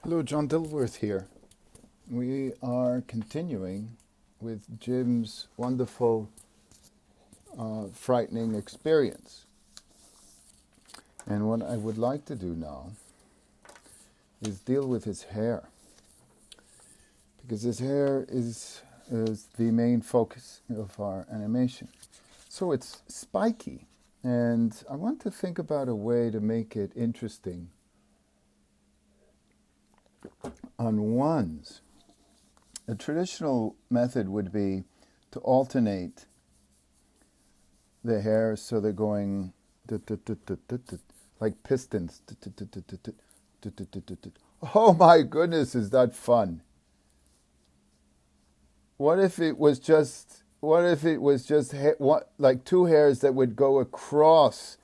Hello, John Dilworth here. We are continuing with Jim's wonderful, frightening experience. And what I would like to do now is deal with his hair. Because his hair is the main focus of our animation. So it's spiky. And I want to think about a way to make it interesting on ones. A traditional method would be to alternate the hairs so they're going like pistons. Oh my goodness, is that fun? What if it was just like two hairs that would go across?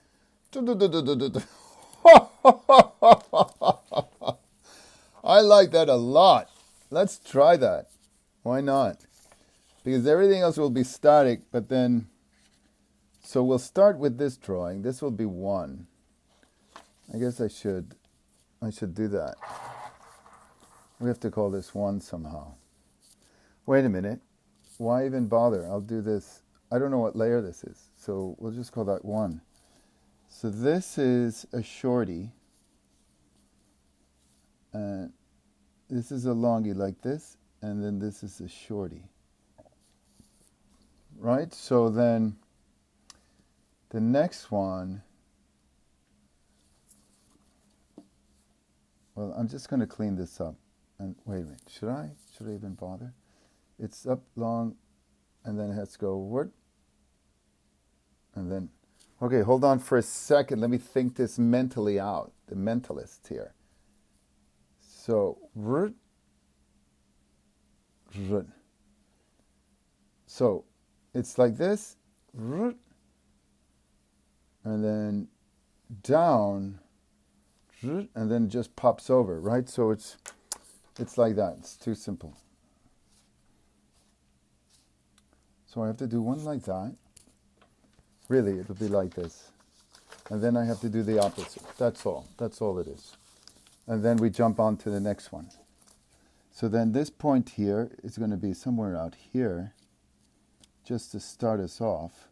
I like that a lot. Let's try that. Why not? Because everything else will be static, but then... So we'll start with this drawing. This will be one. I guess I should do that. We have to call this one somehow. Wait a minute. Why even bother? I'll do this. I don't know what layer this is, so we'll just call that one. So this is a shorty. And this is a longie like this, and then this is a shorty. Right? So then the next one, well, I'm just going to clean this up. And wait a minute, should I even bother? It's up long, and then it has to go word. And then, okay, hold on for a second. Let me think this mentally out. The mentalist here. So, so it's like this, and then down, and then just pops over, right? So it's like that. It's too simple. So I have to do one like that. Really, it'll be like this. And then I have to do the opposite. That's all. That's all it is. And then we jump on to the next one. So then this point here is going to be somewhere out here, just to start us off.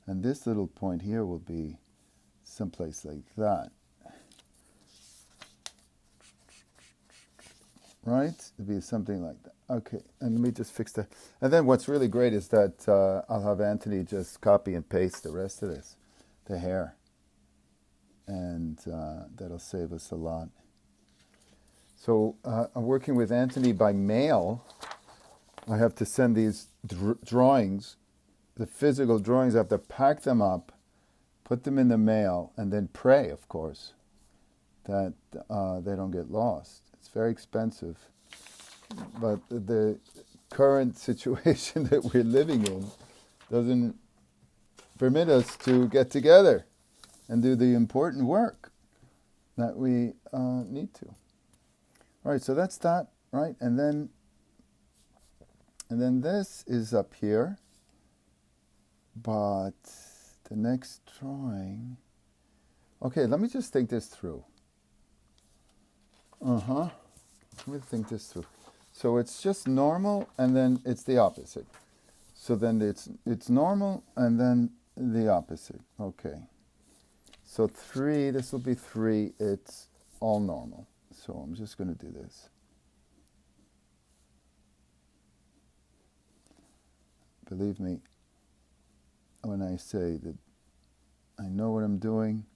And this little point here will be someplace like that. Right? It'll be something like that. Okay, and let me just fix that. And then what's really great is that I'll have Anthony just copy and paste the rest of this, the hair. And that'll save us a lot. So I'm working with Anthony by mail. I have to send these drawings, the physical drawings. I have to pack them up, put them in the mail, and then pray, of course, that they don't get lost. It's very expensive. But the current situation that we're living in doesn't permit us to get together and do the important work that we need to. All right, so that's that, right? And then this is up here. But the next drawing... Okay, let me just think this through. Let me think this through. So it's just normal, and then it's the opposite. So then it's normal, and then the opposite. Okay. So 3, this will be 3, it's all normal. So I'm just going to do this. Believe me, when I say that I know what I'm doing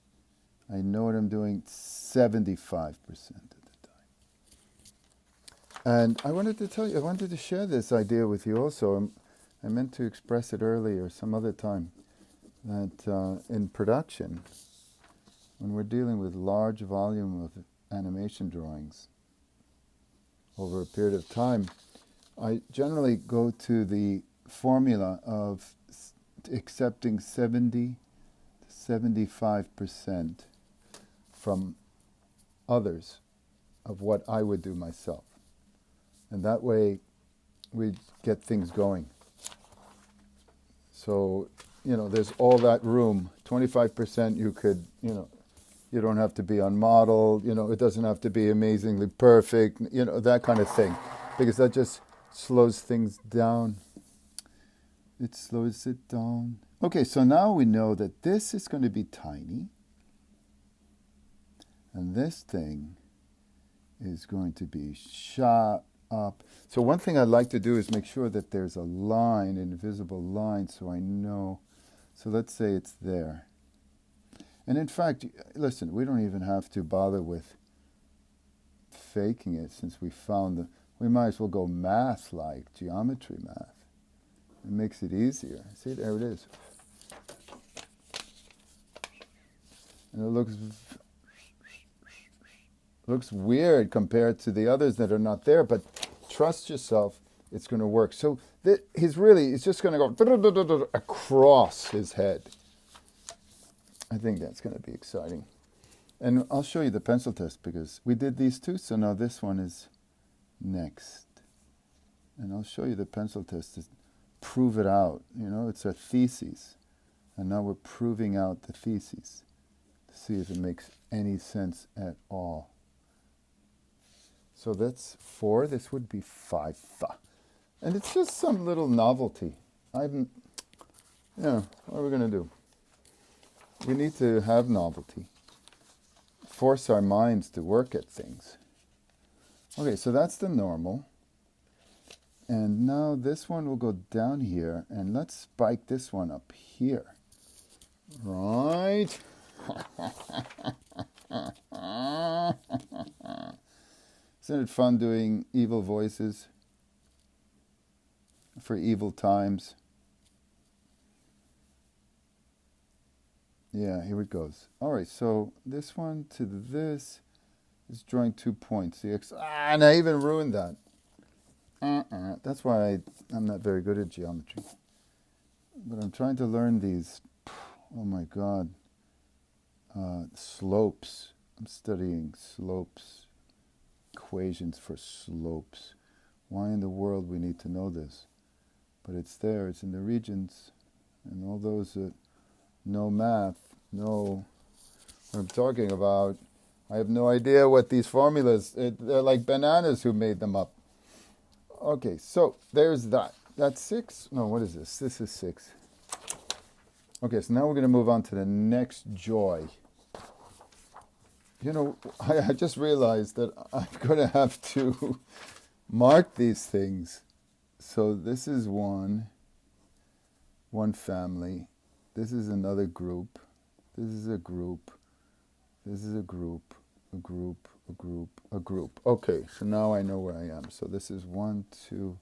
75% of the time. And I wanted to share this idea with you also. I meant to express it earlier, some other time, that in production, when we're dealing with large volume of animation drawings over a period of time, I generally go to the formula of accepting 70 to 75% from others of what I would do myself. And that way we get things going. So, there's all that room. 25% you could, You don't have to be on model. It doesn't have to be amazingly perfect. That kind of thing, because that just slows things down. It slows it down. Okay, so now we know that this is going to be tiny, and this thing is going to be shot up. So one thing I'd like to do is make sure that there's a line, an invisible line, so I know. So let's say it's there. And in fact, listen, we don't even have to bother with faking it, since we found we might as well go math, like geometry math. It makes it easier. See, there it is. And it looks weird compared to the others that are not there, but trust yourself, it's going to work. So he's just going to go across his head. I think that's going to be exciting. And I'll show you the pencil test, because we did these two, so now this one is next. And I'll show you the pencil test to prove it out. It's a thesis. And now we're proving out the thesis to see if it makes any sense at all. So that's 4. This would be 5. And it's just some little novelty. What are we going to do? We need to have novelty. Force our minds to work at things. Okay, so that's the normal. And now this one will go down here, and let's spike this one up here. Right? Isn't it fun doing evil voices for evil times? Yeah, here it goes. All right, so this one to this is drawing 2 points. And I even ruined that. That's why I'm not very good at geometry. But I'm trying to learn these, oh my God, slopes. I'm studying slopes, equations for slopes. Why in the world we need to know this? But it's there, it's in the regions. And all those that know math know what I'm talking about. I have no idea what these formulas, they're like bananas who made them up. Okay, so there's that. That's 6. No, what is this? This is 6. Okay, so now we're going to move on to the next joy. I just realized that I'm going to have to mark these things. So this is one family. This is another group. This is a group. This is a group, a group, a group, a group. Okay, so now I know where I am. So this is 1, 2,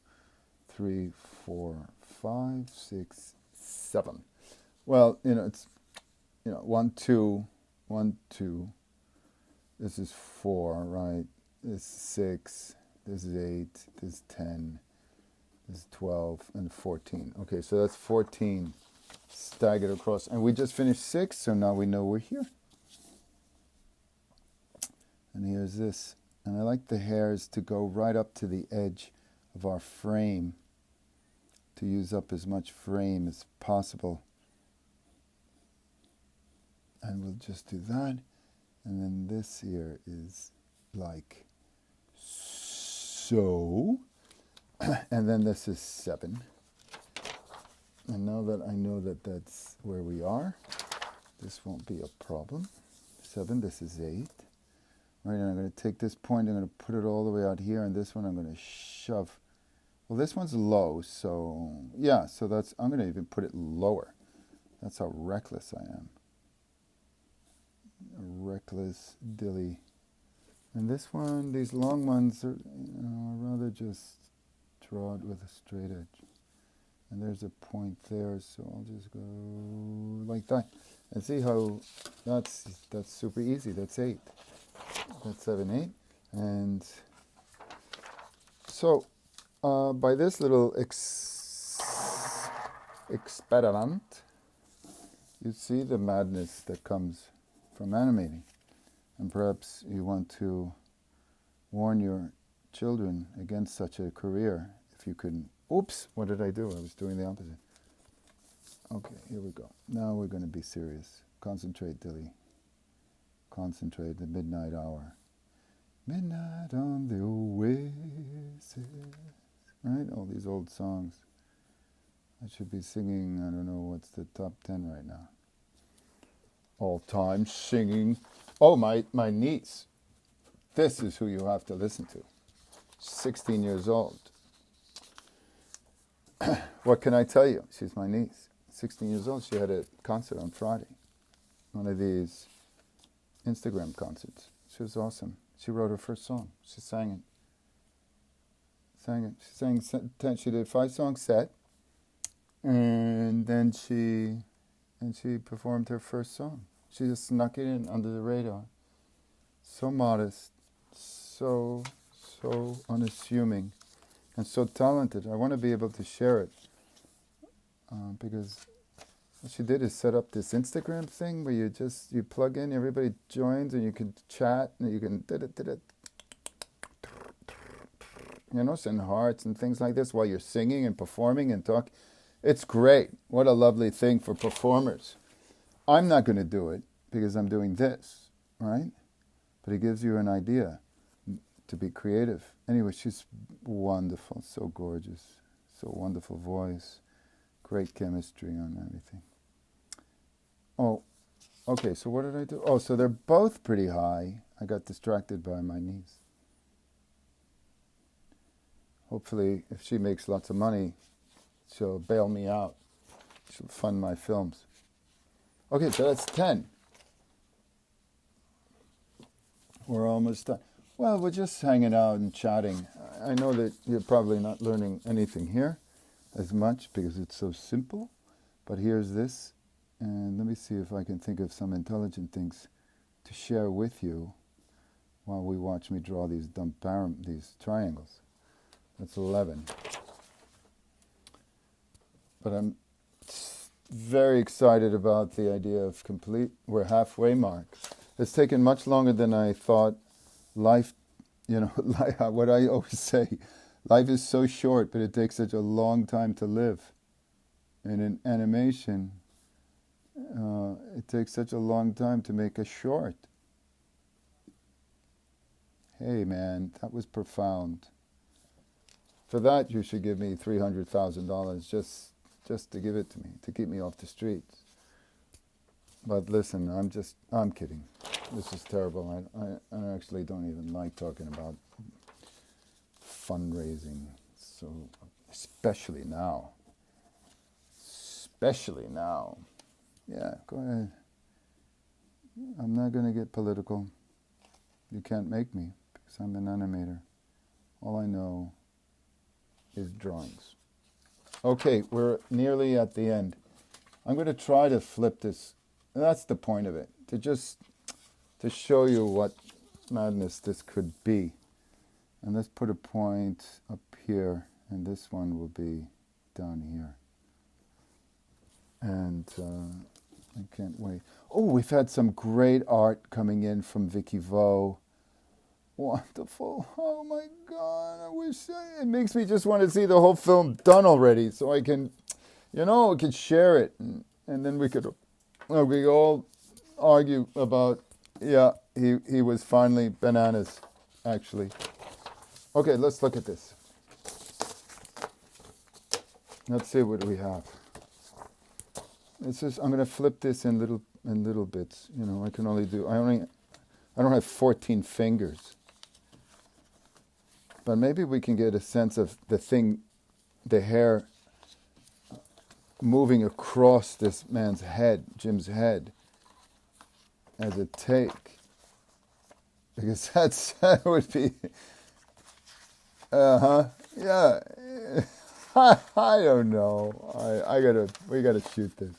3, 4, 5, 6, 7. Well, it's 1, 2, 1, 2. This is 4, right? This is 6. This is 8. This is 10. This is 12 and 14. Okay, so that's 14 staggered across. And we just finished 6, so now we know we're here. And here's this. And I like the hairs to go right up to the edge of our frame, to use up as much frame as possible. And we'll just do that. And then this here is like so. And then this is 7. And now that I know that that's where we are, this won't be a problem. 7, this is 8. Right, and I'm going to take this point, I'm going to put it all the way out here, and this one I'm going to shove. Well, this one's low, so yeah, so I'm going to even put it lower. That's how reckless I am. A reckless dilly. And this one, these long ones, are, I'd rather just draw it with a straight edge. And there's a point there, so I'll just go like that. And see how that's super easy. That's 8. That's 7, 8. And so by this little experiment, you see the madness that comes from animating. And perhaps you want to warn your children against such a career if you couldn't. Oops, what did I do? I was doing the opposite. Okay, here we go. Now we're going to be serious. Concentrate, Dilly. concentrate, the midnight hour. Midnight on the Oasis. Right? All these old songs. I should be singing, I don't know what's the top 10 right now. All time singing. Oh, my niece. This is who you have to listen to. 16 years old. What can I tell you? She's my niece. 16 years old. She had a concert on Friday. One of these Instagram concerts. She was awesome. She wrote her first song. She sang it. She did a 5-song set. And then she performed her first song. She just snuck it in under the radar. So modest, so unassuming, and so talented. I want to be able to share it because what she did is set up this Instagram thing where you plug in, everybody joins, and you can chat, and you can send hearts and things like this while you're singing and performing and talk. It's great. What a lovely thing for performers. I'm not going to do it because I'm doing this, right? But it gives you an idea to be creative. Anyway, she's wonderful, so gorgeous, so wonderful voice, great chemistry on everything. Oh, okay, so what did I do? Oh, so they're both pretty high. I got distracted by my niece. Hopefully, if she makes lots of money, she'll bail me out. She'll fund my films. Okay, so that's 10. We're almost done. Well, we're just hanging out and chatting. I know that you're probably not learning anything here as much because it's so simple. But here's this. And let me see if I can think of some intelligent things to share with you while we watch me draw these these triangles. That's 11. But I'm very excited about the idea of complete. We're halfway mark. It's taken much longer than I thought. Life, what I always say, life is so short, but it takes such a long time to live. And in animation, it takes such a long time to make a short. Hey man, that was profound. For that, you should give me $300,000 just to give it to me, to keep me off the streets. But listen, I'm kidding. This is terrible. I actually don't even like talking about fundraising. So, especially now. Yeah, go ahead. I'm not going to get political. You can't make me because I'm an animator. All I know is drawings. Okay, we're nearly at the end. I'm going to try to flip this. That's the point of it, to show you what madness this could be. And let's put a point up here, and this one will be down here. And I can't wait. Oh, we've had some great art coming in from Vicky Vo. Wonderful. Oh my God, it makes me just want to see the whole film done already so I can, we could share it and then we could all argue about, he was finally bananas, actually. Okay, let's look at this. Let's see what we have. I'm going to flip this in little bits. I don't have 14 fingers. But maybe we can get a sense of the hair moving across this man's head, Jim's head, as a take. Because that would be, yeah. I don't know. We gotta shoot this.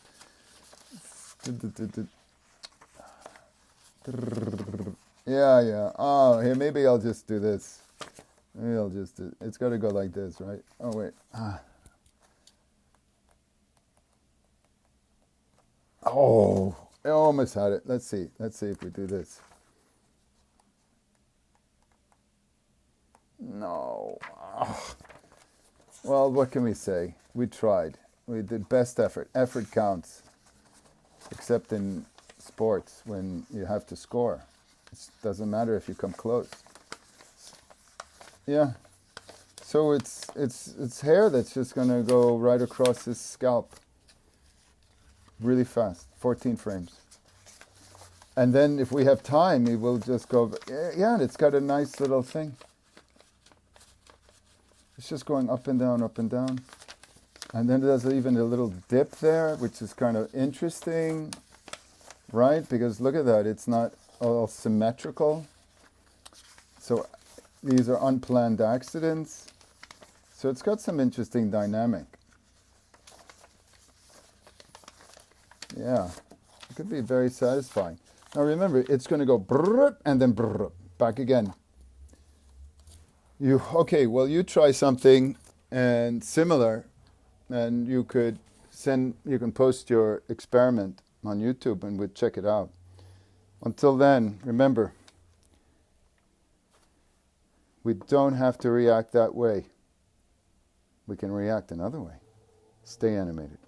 Yeah. Oh, here, maybe I'll just do this. It's got to go like this, right? Oh, wait. Oh, I almost had it. Let's see if we do this. No. Oh. Well, what can we say? We tried. We did best effort. Effort counts. Except in sports when you have to score. It doesn't matter if you come close. Yeah. So it's hair that's just going to go right across his scalp. Really fast, 14 frames. And then if we have time, it will just go, yeah, and it's got a nice little thing. It's just going up and down, up and down. And then there's even a little dip there, which is kind of interesting, right? Because look at that, it's not all symmetrical. So these are unplanned accidents. So it's got some interesting dynamic. Yeah, it could be very satisfying. Now remember, it's going to go brrr, and then brrr, back again. Okay, well, you try something and similar, and you can post your experiment on YouTube and we'll check it out. Until then, remember, we don't have to react that way. We can react another way. Stay animated.